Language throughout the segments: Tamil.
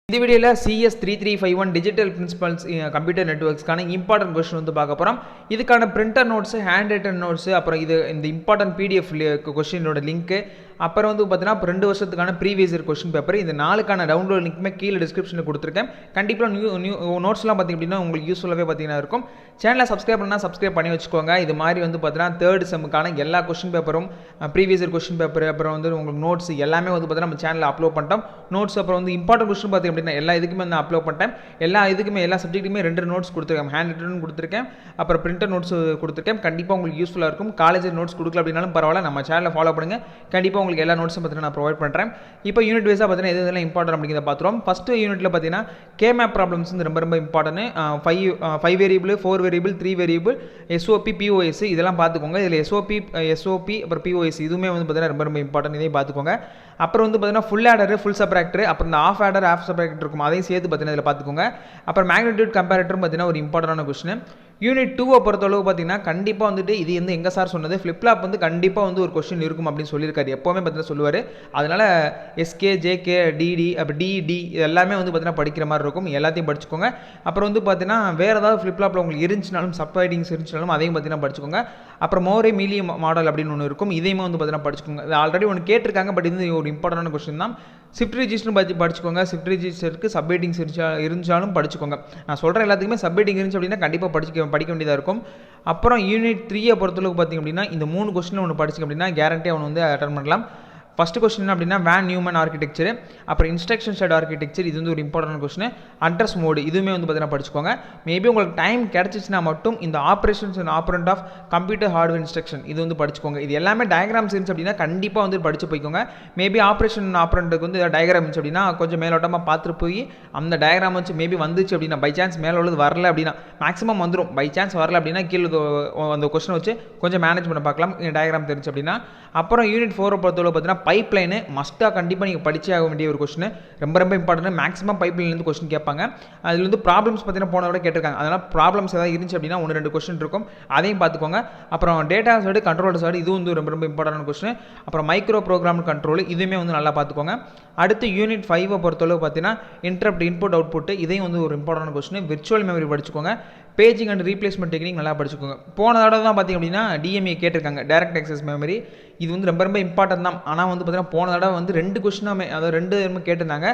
இந்த வீடியோவில் CS3351 டிஜிட்டல் பிரின்சிபல்ஸ் கம்ப்யூட்டர் நெட்வொர்க்ஸ்க்கான இம்பார்ட்டன்ட் கொஸ்டின் வந்து பார்க்க போகிறோம். இதுக்கான printer notes, hand written notes, அப்புறம் இந்த இம்பார்ட்டன்ட் PDF கொஸ்டினோட லிங்க்கு, அப்புறம் வந்து பார்த்தீங்கன்னா 2 வருஷத்துக்கான ப்ரீவியஸ் இயர் கொஸ்டின் பேப்பர், இந்த 4க்கான டவுன்லோட் லிங்க்குமே கீழே டிஸ்கிரிப்ஷனில் கொடுத்துருக்கேன். கண்டிப்பாக நியூ நோட்ஸ்லாம் பார்த்திங்க அப்படின்னா உங்களுக்கு யூஸ்ஃபுல்லாகவே பார்த்தீங்கன்னா இருக்கும். சேனலை சப்ஸ்கிரைப் பண்ணால் சப்ஸ்கிரைப் பண்ணி வச்சுக்கோங்க. இது மாதிரி வந்து பார்த்தீங்கன்னா 3rd செம்முக்கான எல்லா கொஸ்டின் பேப்பரும், ப்ரீவியஸ் இயர் கொஸ்டின் பேப்பர், அப்புறம் வந்து உங்களுக்கு நோட்ஸ் எல்லாமே வந்து பார்த்தீங்கன்னா நம்ம சேனலில் அப்லோட் பண்ணிட்டோம். நோட்ஸ் அப்புறம் வந்து இம்பார்ட்டன்ட் கொஸ்டின் பார்த்திங்க அப்படின்னா எல்லா இதுக்குமே நான் அப்லோட் பண்ணிட்டேன். எல்லா சப்ஜெக்ட்டுமே 2 நோட்ஸ் கொடுத்துருக்கேன். ஹேண்ட் ரிட்டன் கொடுத்துருக்கேன், அப்புறம் பிரிண்டர் நோட்ஸ் கொடுத்துருக்கேன். கண்டிப்பாக உங்களுக்கு யூஸ்ஃபுல்லாக இருக்கும். காலேஜில் நோட்ஸ் கொடுக்கல அப்படின்னாலும் பரவாயில்ல, நம்ம சேனலை ஃபாலோ பண்ணுங்கள். கண்டிப்பாக உங்களுக்கு எல்லா நோட்ஸும் பார்த்தீங்கன்னா நான் ப்ரொவைட் பண்ணுறேன். இப்போ யூனிட் வைஸாக பார்த்தீங்கன்னா எதெல்லாம் இம்பார்ட்டன்ட் அப்படிங்கிறத பார்த்துருவோம். ஃபஸ்ட்டு யூனிட்டில் பார்த்தீங்கன்னா கேமேப் ப்ராப்ளம்ஸ் வந்து ரொம்ப important. 5 variable, 4 variable, 3 variable, SOP, POS இதெல்லாம் பார்த்துக்கோங்க. இதில் SOP அப்புறம் POS இதுவுமே வந்து பார்த்தீங்கன்னா ரொம்ப இம்பார்ட்டன்ட். இதையும் பார்த்துக்கோங்க. அப்புறம் வந்து பார்த்தீங்கன்னா ஃபுல் ஆடர், ஃபுல் சப்ராக்டர், அப்புறம் இந்த ஆஃப் ஆடர், ஆஃப் சப்ராக்டர் இருக்கும், அதையும் சேர்த்து பார்த்தீங்கன்னா இதில் பார்த்துக்கோங்க. அப்புறம் மேக்னிடியூட் கம்பேரேட்டரும் பார்த்தீங்கன்னா ஒரு இம்பார்ட்டன்டான கொஸ்டின். யூனிட் 2 பொறுத்தளவு பார்த்தீங்கன்னா கண்டிப்பாக வந்துட்டு இது வந்து எங்கே சார் சொன்னது, ஃப்ளிப்லாப் வந்து கண்டிப்பாக வந்து ஒரு கொஸ்டின் இருக்கும் அப்படின்னு சொல்லியிருக்காரு. எப்போவுமே பார்த்தீங்கன்னா சொல்லுவார். அதனால் SK, JK, DD அப்போ DD இது எல்லாமே வந்து பார்த்தீங்கன்னா படிக்கிற மாதிரி இருக்கும். எல்லாத்தையும் படிச்சுக்கோங்க. அப்புறம் வந்து பார்த்தீங்கன்னா வேறு ஏதாவது ஃப்ளிப்லாப்பில் உங்களுக்கு இருந்துச்சுனாலும், சப்ரைடிங்ஸ் இருந்துச்சுனாலும் அதையும் பார்த்தீங்கன்னா படிச்சுக்கோங்க. அப்புறம் மோரே மீலி மாடல் அப்படின்னு ஒன்று இருக்கும், இதையுமே வந்து பார்த்தீங்கன்னா படிச்சுக்கோங்க. இது ஆல்ரெடி ஒன்று கேட்டிருக்காங்க, பட் இது ஒரு இம்பார்ட்டன்டான கொஸ்டின் தான். ஷிஃப்ட் ரிஜிஸ்டர்னு படிச்சுக்கோங்க. ஷிஃப்ட் ரிஜிஸ்டருக்கு சப்ஹெட்டிங்ஸ் இருந்தாலும் படிச்சுக்கோங்க. நான் சொல்கிற எல்லாத்துக்குமே சப்ஹெட்டிங் இருந்துச்சு அப்படின்னா கண்டிப்பாக படிக்க வேண்டியதாக இருக்கும். அப்புறம் யூனிட் 3 பொறுத்தளவுக்கு பார்த்திங்க அப்படின்னா இந்த 3 கொஸ்டின் ஒன்று படிச்சிங்க அப்படின்னா கேரண்டியாக அவனை வந்து அட்டன் பண்ணலாம். ஃபஸ்ட்டு கொஸ்டின் அப்படின்னா வேன் நியூமன் ஆர்கிடெக்சர், அப்புறம் இன்ஸ்ட்ரக்ஷன் ஷெட் ஆர்கிடெக்சர், இது வந்து ஒரு இம்பார்ட்டன்ட் கொஸ்டின். அட்ரஸ் மோடு இதுவுமே வந்து பார்த்தீங்கன்னா படிச்சுக்கோங்க. மேபி உங்களுக்கு டைம் கிடச்சிச்சுன்னா மட்டும் இந்த operations and operand of computer hardware instruction இது வந்து படிச்சுக்கோங்க. இது எல்லாமே டயக்ராம்ஸ் இருந்துச்சு அப்படின்னா கண்டிப்பாக வந்து படிச்சு போய்க்கோங்க. மேபி ஆப்ரேஷன் ஆப்ரண்ட்டுக்கு வந்து டயக்ராம் இருந்துச்சு அப்படின்னா கொஞ்சம் மேலோட்டமாக பார்த்துட்டு போய் அந்த டயக்ராம் வச்சு மேபி வந்துச்சு அப்படின்னா, பை சான்ஸ் மேலே உள்ளது வரல அப்படின்னா, மேக்ஸிமம் வந்துடும். பை சான்ஸ் வரல அப்படின்னா கீழே அந்த கொஸ்டினை வச்சு கொஞ்சம் மேனேஜ் பண்ண பார்க்கலாம் டயக்ராம் தெரிஞ்சு அப்படின்னா. அப்புறம் யூனிட் 4 பொறுத்தளவு பார்த்தீங்கன்னா பைப்லைனு மஸ்ட்டாக கண்டிப்பாக நீங்கள் படிச்சே ஆக வேண்டிய ஒரு கொஸ்டின். ரொம்ப இம்பார்ட்டன்ட். மேக்ஸிமம் பைப்லைன்லேருந்து கொஸ்டின் கேட்பாங்க. அதில் வந்து ப்ராப்ளம்ஸ் பார்த்தீங்கன்னா போன விட கேட்டிருக்காங்க. அதனால் ப்ராப்ளம்ஸ் ஏதாவது இருந்துச்சு அப்படின்னா 1-2 கொஸ்டின் இருக்கும், அதையும் பார்த்துக்கோங்க. அப்புறம் டேட்டா சைடு, கண்ட்ரோல் சைடு இது வந்து ரொம்ப இம்பார்ட்டன்ட் கொஸ்டின். அப்புறம் மைக்ரோ ப்ரோக்ராம் கண்ட்ரோல் இதுவுமே வந்து நல்லா பார்த்துக்கோங்க. அடுத்து யூனிட் 5 பொறுத்தளவு பார்த்தீங்கன்னா இன்டரப்ட், இன்புட், அவுட்புட் இதையும் வந்து ஒரு இம்பார்ட்டன்ட் கொஸ்டின். விர்ச்சுவல் மெமரி படிச்சுக்கோங்க. பேஜிங் அண்ட் ரீப்ளேஸ்மெண்ட் டெக்னிக் நல்லா படிச்சுக்கோங்க. போன தடவை தான் பார்த்திங்க அப்படின்னா DMA கேட்டிருக்காங்க, டைரக்ட் ஆக்சஸ் மெமரி. இது வந்து ரொம்ப இம்பார்ட்டன்ட் தான். ஆனால் வந்து பார்த்தீங்கன்னா போன தடவை வந்து 2 கொஸ்டினாமே, அதாவது 2 கேட்டிருந்தாங்க.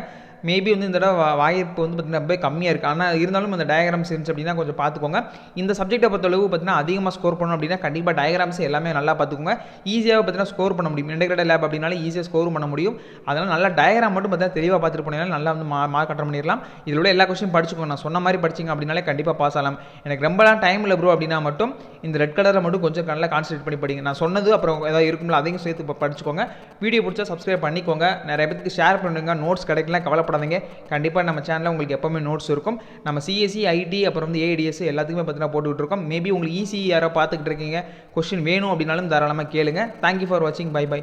மேபி வந்து இந்த தடவை வாய்ப்பு வந்து பார்த்திங்கன்னா ரொம்ப கம்மியாக இருக்குது. ஆனால் இருந்தாலும் அந்த டயக்ராம்ஸ் இருந்துச்சு அப்படின்னா கொஞ்சம் பார்த்துக்கோங்க. இந்த சப்ஜெக்டை பொறுத்தளவு பார்த்தீங்கன்னா அதிகமாக ஸ்கோர் பண்ணணும் அப்படின்னா கண்டிப்பாக டயக்ராம்ஸ் எல்லாமே நல்லா பார்த்துக்கோங்க. ஈஸியாக பார்த்தீங்கன்னா ஸ்கோர் பண்ண முடியும். இன்டெகிரேட்டட் லேப் அப்படின்னாலே ஈஸியாக ஸ்கோர் பண்ண முடியும். அதனால் நல்லா டயக்ராம் மட்டும் பார்த்தீங்கன்னா தெளிவாக பார்த்துட்டு போனீங்கன்னா நல்லா வந்து மார்க் அட்டன் பண்ணிடலாம். இதில் உள்ள எல்லா கொஸ்டின் படிச்சுக்கோங்க. நான் சொன்ன மாதிரி படிச்சிங்க அப்படின்னாலே கண்டிப்பாக பாஸ் ஆகலாம். எனக்கு ரொம்பலாம் டைம் இல்லை ப்ரோ அப்படின்னா மட்டும் இந்த ரெட் கலரை மட்டும் கொஞ்சம் நல்லா கான்சன்ட்ரேட் பண்ணி படிங்க. நான் சொன்னது அப்புறம் ஏதாவது இருக்கும்ல அதையும் சேர்த்து படிச்சுக்கோங்க. வீடியோ பிடிச்சா சப்ஸ்கிரைப் பண்ணிக்கோங்க. நிறைய பேருக்கு ஷேர் பண்ணுங்க. நோட்ஸ் கிடைக்கலாம், கவலைப்படாதீங்க. கண்டிப்பாக நம்ம சேனலில் உங்களுக்கு எப்போவுமே நோட்ஸ் இருக்கும். நம்ம CSE, IT அப்புறம் வந்து ADS எல்லாத்துக்குமே பார்த்தீங்கன்னா போட்டுக்கிட்டு இருக்கோம். மேபி உங்களுக்கு ஈஸி யாரோ பார்த்துக்கிட்டு இருக்கீங்க, கொஸ்டின் வேணும் அப்படின்னாலும் தாராளமாக கேளுங்க. தேங்க்யூ ஃபார் வாட்சிங். பை.